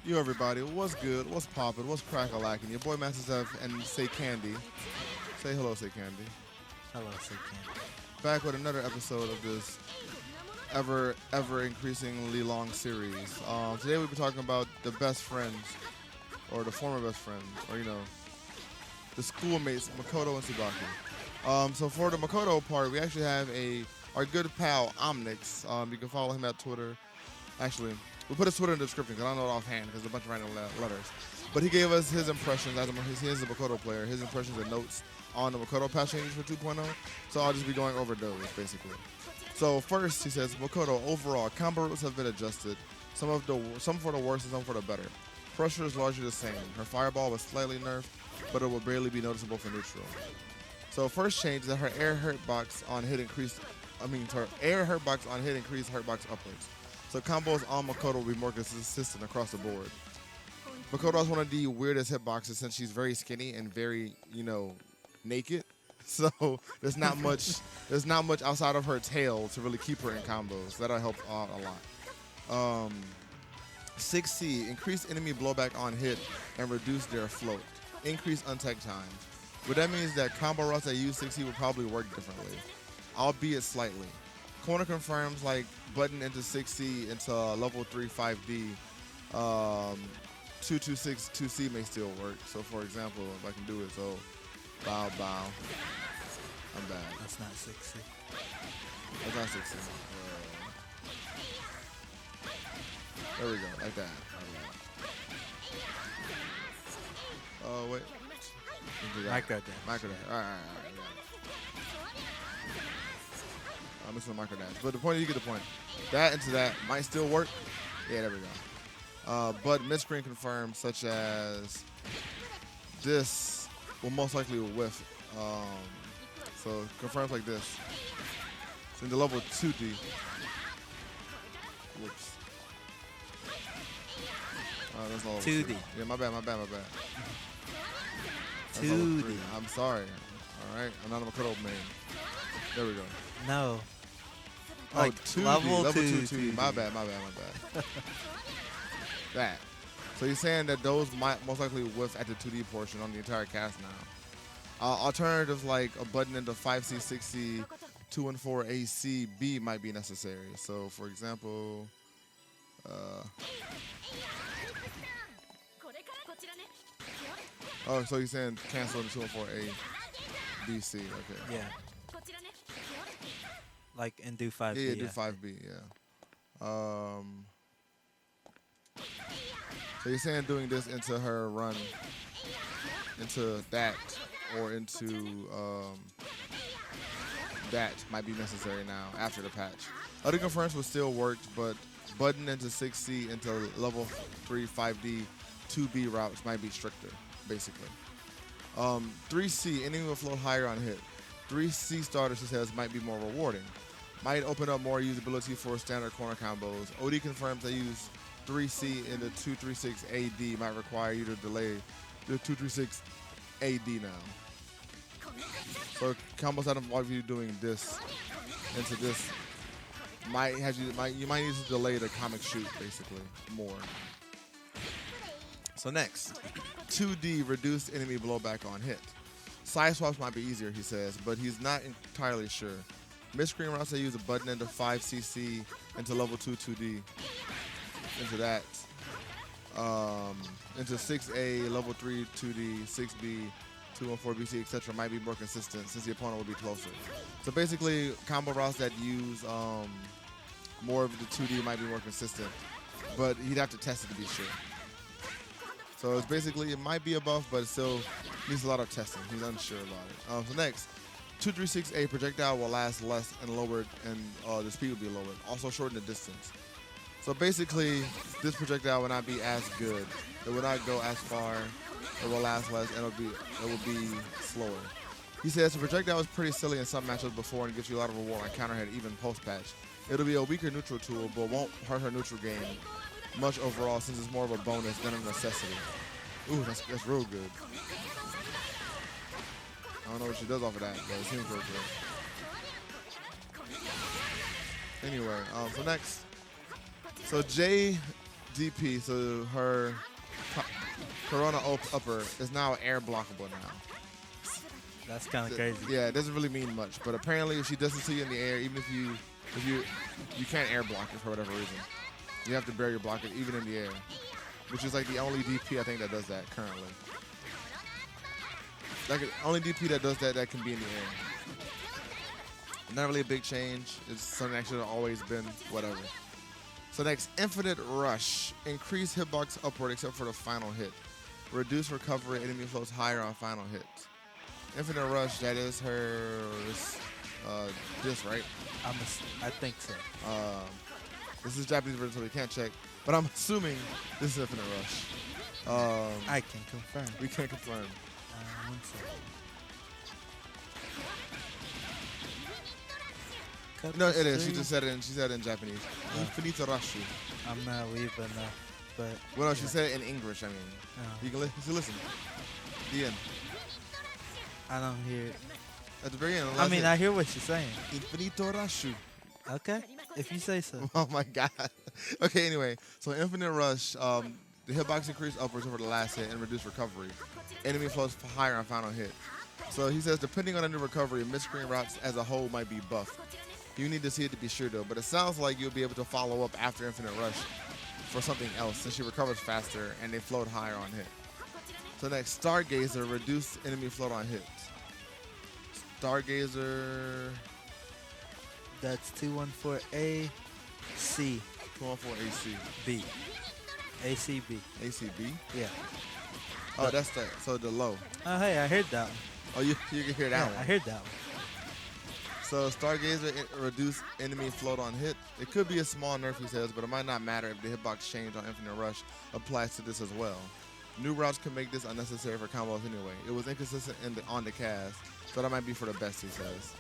You everybody, what's good? What's poppin'? What's crack-a-lackin'? Your boy MastaStef and Say Candy. Say hello, Say Candy. Hello, Sikan. Back with another episode of this ever increasingly long series. Today we'll be talking about the best friends, or the former best friends, or the schoolmates, Makoto and Tsubaki. So for the Makoto part, we actually have our good pal Omnix. You can follow him at Twitter. Actually, we'll put his Twitter in the description because I don't know it offhand because there's a bunch of random letters. But he gave us his impressions as he's a Makoto player, his impressions and notes on the Makoto patch changes for 2.0. So I'll just be going over those basically. So first, he says Makoto overall combo rules have been adjusted. Some for the worse and some for the better. Pressure is largely the same. Her fireball was slightly nerfed, but it will barely be noticeable for neutral. So first change is that her air hurt box on hit increased. Her air hurt box on hit increased hurt box upwards. So combos on Makoto will be more consistent across the board. Makoto has one of the weirdest hitboxes since she's very skinny and very, naked. So there's not much outside of her tail to really keep her in combos. That'll help out a lot. 6C, increase enemy blowback on hit and reduce their float. Increase untech time. What that means is that combo routes that use 6C will probably work differently, albeit slightly. Corner confirms like button into 6C into level 3 5D. 226 2C may still work. So for example, if I can do it, so bow. I'm bad. That's not 60. That's not 6C. There we go, like that. Oh wait. Micro dash. Micro dash. Alright. I'm missing the micro dash. But the point is, you get the point. That into that might still work. Yeah, there we go. But mid-screen confirmed, such as this will most likely whiff. So confirms like this. It's in the level 2D. Whoops. That's not level 2D. Yeah, my bad. That's 2D. I'm sorry. All right, I'm not a Makoto main. There we go. No. Oh, Like 2D. level Level 2, 2D. My bad. That. So he's saying that those might most likely whiff at the 2D portion on the entire cast now. Alternatives like a button into 5C, 6C, 2 and 4 AC, B might be necessary. So for example, so he's saying cancel the 2 and 4 A, B, C. Okay. Yeah. Like, and do 5B. Yeah, do 5B. Yeah. So you're saying doing this into her run, into that, or into that might be necessary now after the patch. Other confirms will still work, but button into 6C into level 3 5D 2B routes might be stricter, basically. 3C, enemy will float higher on hit. 3C starters, she says, might be more rewarding. Might open up more usability for standard corner combos. OD confirms they use 3C into 236 AD might require you to delay the 236 AD now. So combos out of you doing this into this you might need to delay the comic shoot basically more. So next, 2D reduced enemy blowback on hit. Side swaps might be easier, he says, but he's not entirely sure. Mid-screen routes they use a button into 5CC into level 2 2D. Into that. Into 6A, level 3 2D, 6B, 2 and 4 BC, etc. might be more consistent since the opponent will be closer. So basically, combo routes that use more of the 2D might be more consistent, but he'd have to test it to be sure. So it's basically, it might be a buff, but it still needs a lot of testing. He's unsure about it. So next, 236A projectile will last less and lowered, and the speed will be lowered. Also shorten the distance. So basically, this projectile will not be as good. It will not go as far. It will last less, and it will be slower. He says the projectile is pretty silly in some matchups before and gives you a lot of reward on counter hit even post-patch. It'll be a weaker neutral tool, but won't hurt her neutral game much overall since it's more of a bonus than a necessity. Ooh, that's real good. I don't know what she does off of that, but it seems real good. Anyway, so next. So Jay DP, so her Corona upper is now air blockable now. That's kind of crazy. Yeah, it doesn't really mean much, but apparently if she does it to you in the air, even if you can't air block it for whatever reason. You have to barrier block it even in the air, which is like the only DP I think that does that currently. Like the only DP that does that can be in the air. Not really a big change. It's something that should have always been whatever. So next, Infinite Rush. Increase hitbox upward except for the final hit. Reduce recovery, enemy flows higher on final hits. Infinite Rush, that is her this, right? I think so. This is Japanese version, so we can't check. But I'm assuming this is Infinite Rush. I can confirm. We can't confirm. 1 second. No, it is. She just said it. She said it in Japanese. Infinite Rush. I'm not weeb enough, but. Well, no, she said it in English. I mean, you can listen. The end. I don't hear it. At the very end. I mean, I hear what you're saying. Infinito Rashu. Okay, if you say so. Oh my God. Okay, anyway. So Infinite Rush, the hitbox increase upwards over the last hit and reduce recovery. Enemy flows higher on final hit. So he says, depending on enemy recovery, mid-screen routes as a whole might be buffed. You need to see it to be sure though, but it sounds like you'll be able to follow up after Infinite Rush for something else since she recovers faster and they float higher on hit. So next, Stargazer, reduce enemy float on hits. Stargazer. That's 214A C 214 AC. B. ACB. ACB? Yeah. Oh, that's that. So the low. Oh, hey, I heard that one. Oh, you can hear that one. I heard that one. So Stargazer reduce enemy float on hit. It could be a small nerf, he says, but it might not matter if the hitbox change on Infinite Rush applies to this as well. New routes can make this unnecessary for combos anyway. It was inconsistent on the cast, so that might be for the best, he says.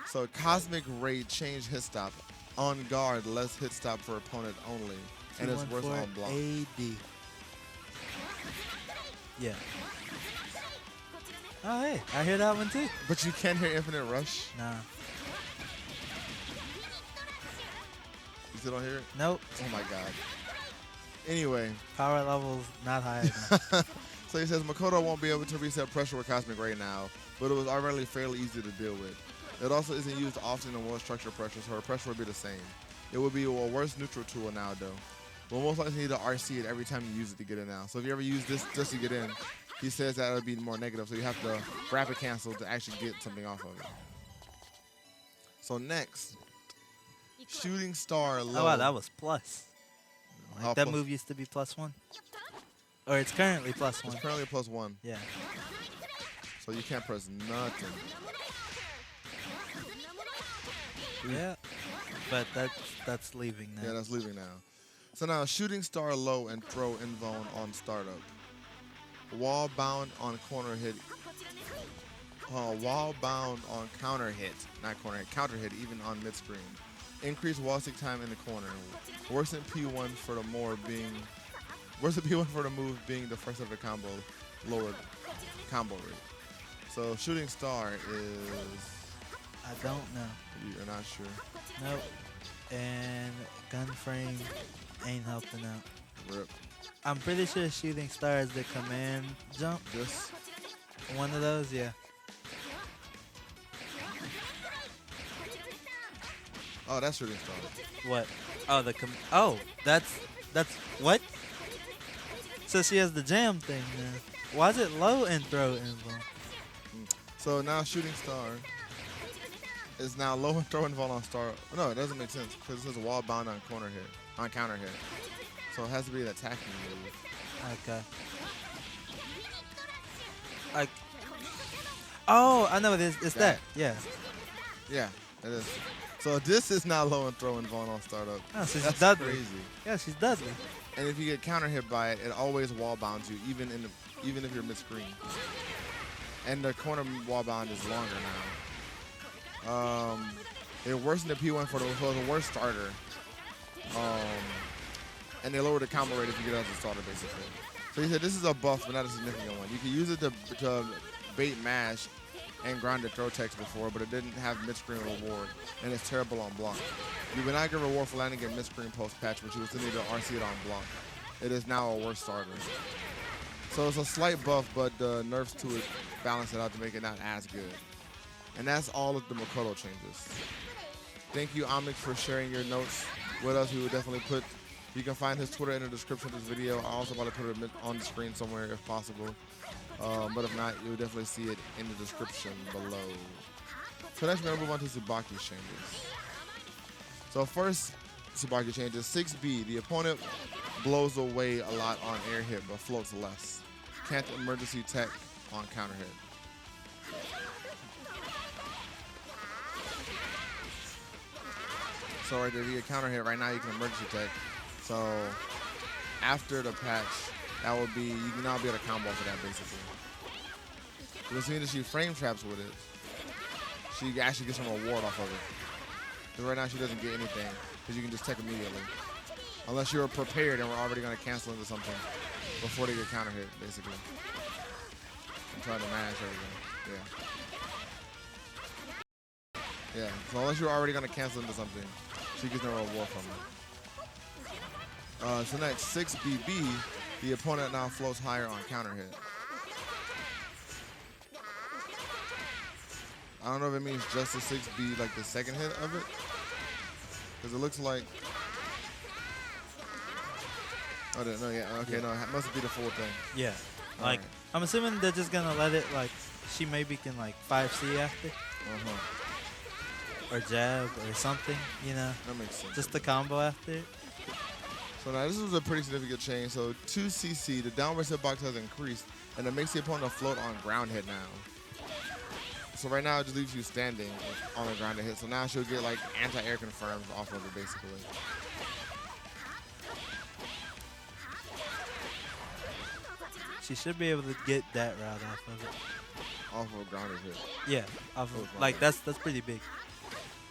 So Cosmic Raid change hit stop. On guard, less hit stop for opponent only. And it's worse on block. AD. Yeah. Oh, hey, I hear that one too. But you can't hear Infinite Rush? Nah. You still don't hear it? Nope. Oh my God. Anyway. Power levels not high enough. So he says Makoto won't be able to reset pressure with Cosmic Ray now, but it was already fairly easy to deal with. It also isn't used often in one structure pressure, so her pressure will be the same. It will be a worse neutral tool now, though. We'll most likely need to RC it every time you use it to get in now. So if you ever use this just to get in, he says that it'll be more negative, so you have to rapid cancel to actually get something off of it. So next, Shooting Star Low. Oh, wow, that was plus. How That plus? move used to be +1. Or it's currently +1. It's currently +1, Yeah. so you can't press nothing. Yeah. But that's leaving now. Yeah, that's leaving now. So now, Shooting Star Low and throw invuln on startup. Wall bound on corner hit. Wall bound on counter hit. Not corner hit, counter hit even on mid screen. Increase wall stick time in the corner. Worsen P1 for the move being the first of the combo, lowered combo rate. So Shooting Star is, I don't know. you're not sure. Nope. And gun frame ain't helping out. Rip. I'm pretty sure Shooting Star is the command jump. This. One of those, yeah. Oh, that's Shooting Star. What? Oh, that's what? So she has the jam thing now. Why is it low and throw invuln? So now Shooting Star is now low and throw invuln on star. No, it doesn't make sense because it says wall bound on counter hit. So it has to be an attacking move. Okay. Oh, I know what it is. It's that. Yeah. Yeah, it is. So this is now low and throw invuln on startup. Oh, so she's That's Dudley. crazy. Yeah, she's Dudley. And if you get counter hit by it, it always wall bounds you, even if you're mid screen. And the corner wall bound is longer now. It worsened the P1 for the worst starter. And they lowered the combo rate if you get it as a starter, basically. So he said this is a buff, but not a significant one. You can use it to bait mash and grounded throw text before, but it didn't have mid-screen reward, and it's terrible on block. You would not get reward for landing in mid-screen post-patch, but you would still need to RC it on block. It is now a worse starter. So it's a slight buff, but the nerfs to it balance it out to make it not as good. And that's all of the Makoto changes. Thank you, Omnix, for sharing your notes with us. We will definitely put, you can find his Twitter in the description of this video. I also want to put it on the screen somewhere if possible. But if not, you'll definitely see it in the description below. So next we're going to move on to Tsubaki changes. So first Tsubaki changes, 6B. The opponent blows away a lot on air hit, but floats less. Can't emergency tech on counter hit. So right there, if you get counter hit, right now you can emergency tech. So after the patch, that would be, you can now be able to combo for that basically. You'll see that she frame traps with it. She actually gets some reward off of it. Because right now she doesn't get anything, because you can just tech immediately. Unless you're prepared and we're already going to cancel into something before they get counter hit, basically. I'm trying to mash everything. Yeah. Yeah, so unless you're already going to cancel into something, she gets no reward from it. So next, 6BB, the opponent now floats higher on counter hit. I don't know if it means just the 6B, like the second hit of it. Because it looks like... Oh, no, yeah, okay, no, it must be the full thing. Yeah, All like, right. I'm assuming they're just gonna let it, like, she maybe can, like, 5C after. Or jab or something, you know? That makes sense. Just the combo after. So now this is a pretty significant change. So 2CC, the downward hitbox has increased, and it makes the opponent float on ground hit now. So right now it just leaves you standing on a ground hit. So now she'll get like anti-air confirms off of it basically. She should be able to get that route off of it. Off of a grounded hit. Yeah, off of, like that's pretty big.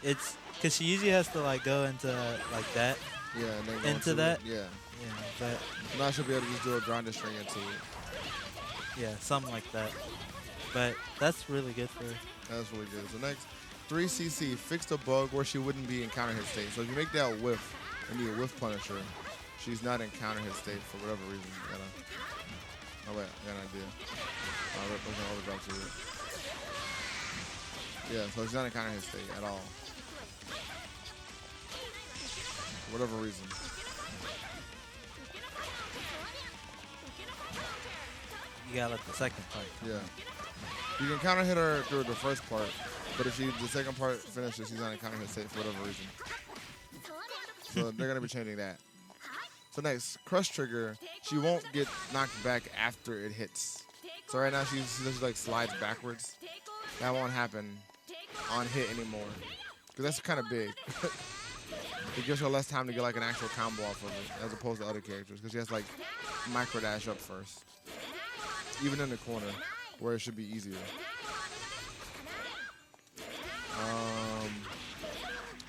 It's because she usually has to like go into like that. Yeah, and then go into that. Yeah. Yeah, but So now she'll be able to just do a grounded string into it. yeah, something like that. But that's really good for her. That's really good. So next, 3CC fixed a bug where she wouldn't be in counter hit state. So if you make that whiff and you whiff punish her, she's not in counter hit state for whatever reason. Oh wait, I got an idea. I'll overdrop to it. Yeah, so she's not in counter hit state at all. For whatever reason. You gotta let the second part. Yeah. You can counter hit her through the first part, but if the second part finishes, she's not in counter hit state for whatever reason. So they're gonna be changing that. So next, crush trigger, she won't get knocked back after it hits. So right now she just like slides backwards. That won't happen on hit anymore, because that's kind of big. It gives her less time to get like an actual combo off of it, as opposed to other characters, because she has like micro dash up first, even in the corner where it should be easier.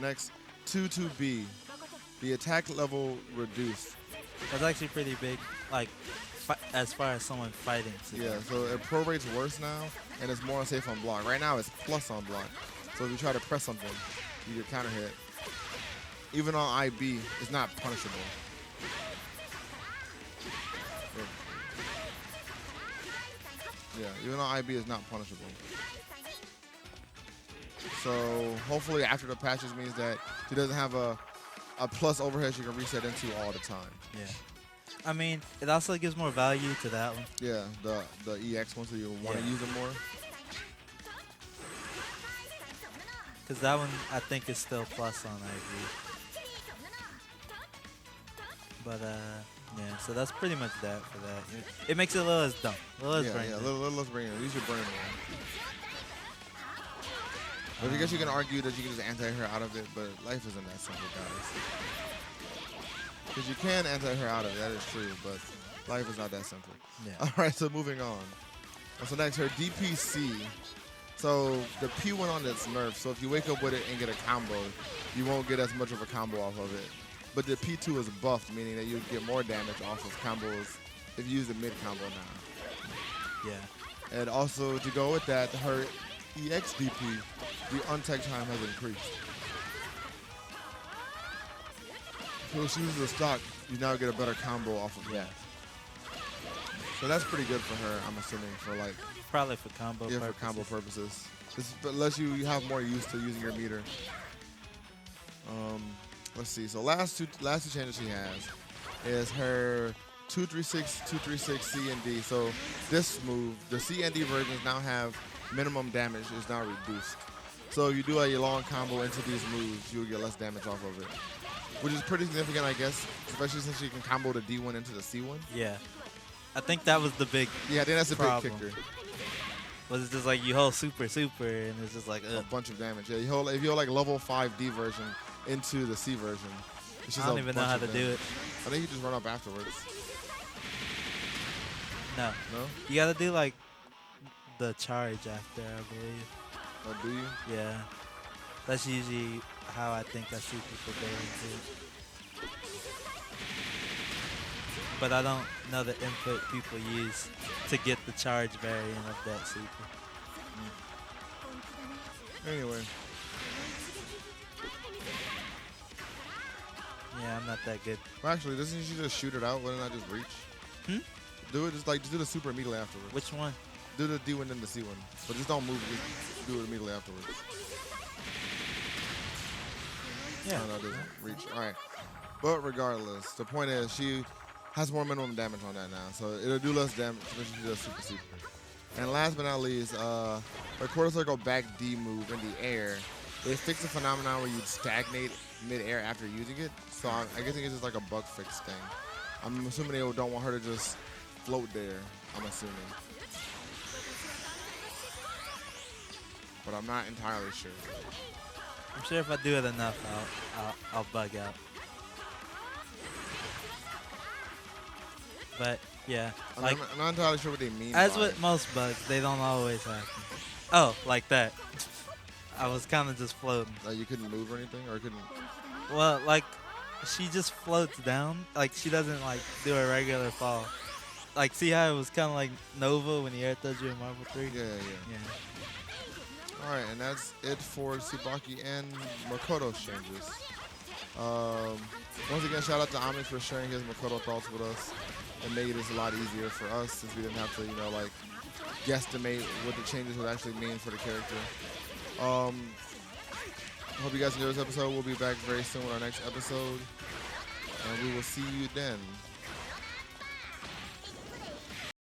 Next, 2-2B. The attack level reduced. That's actually pretty big, like as far as someone fighting. Yeah, so it prorates worse now, and it's more unsafe on block. Right now it's plus on block. So if you try to press something, you get counter hit. Even on IB, it's not punishable. Yeah, even on IB, it's not punishable. So hopefully after the patches means that she doesn't have a plus overhead she can reset into all the time. Yeah. I mean, it also gives more value to that one. Yeah, the EX one, so you want to use it more. Because that one, I think, is still plus on IV. But, yeah, so that's pretty much that for that. It makes it a little less dumb. A little less brain. Yeah, a little less brain. Use your brain more. But I guess you can argue that you can just anti-her out of it, but life isn't that simple, guys. Because you can anti-her out of it, that is true, but life is not that simple. Yeah. All right, so moving on. So next, her DPC. So the P1 on its nerf, so if you wake up with it and get a combo, you won't get as much of a combo off of it. But the P2 is buffed, meaning that you get more damage off of combos if you use the mid combo now. Yeah. And also to go with that, her EXDP, the untech time has increased. So if she uses the stock, you now get a better combo off of that. So that's pretty good for her, I'm assuming, for like Probably for combo purposes. for combo purposes. But unless you have more use to using your meter. Let's see. So last two changes she has is her 236, 236 C and D. So this move, the C and D versions now have minimum damage is now reduced. So if you do a long combo into these moves, you'll get less damage off of it. Which is pretty significant, I guess, especially since you can combo the D1 into the C1. Yeah. I think that was the big Yeah, I think that's a problem. big kicker. Was it just like you hold super, and it's just like, A bunch of damage. Yeah, if you hold like level 5 D version into the C version, it's just I don't even know how to do it. I think you just run up afterwards. No. No? You gotta do like the charge after, I believe. Oh, do you? Yeah. That's usually how I think I see people go into it. But I don't know the input people use to get the charge variant of that super. Anyway. Yeah, I'm not that good. Well, actually, doesn't she just shoot it out? Wouldn't that just reach? Do it, just do the super immediately afterwards. Which one? Do the D1 and the C1. But just don't move, just do it immediately afterwards. Yeah. No, that doesn't reach. All right. But regardless, the point is she has more minimum damage on that now. So it'll do less damage when she does super super. And last but not least, her quarter circle back D move in the air, it fixed a phenomenon where you'd stagnate mid-air after using it. So I guess it's just like a bug fix thing. I'm assuming they don't want her to just float there, I'm assuming. But I'm not entirely sure. I'm sure if I do it enough, I'll bug out. But yeah, like I'm not entirely sure what they mean. as by with it. most bugs, they don't always happen. Oh, like that. I was kind of just floating. Like you couldn't move or anything, or couldn't. Well, like she just floats down. Like she doesn't like do a regular fall. Like see how it was kind of like Nova when he air thuds you in Marvel 3? Yeah. All right, and that's it for Tsubaki and Makoto changes. Once again, shout out to Omnix for sharing his Makoto thoughts with us and making this a lot easier for us since we didn't have to, like guesstimate what the changes would actually mean for the character. I hope you guys enjoyed this episode. We'll be back very soon with our next episode, and we will see you then.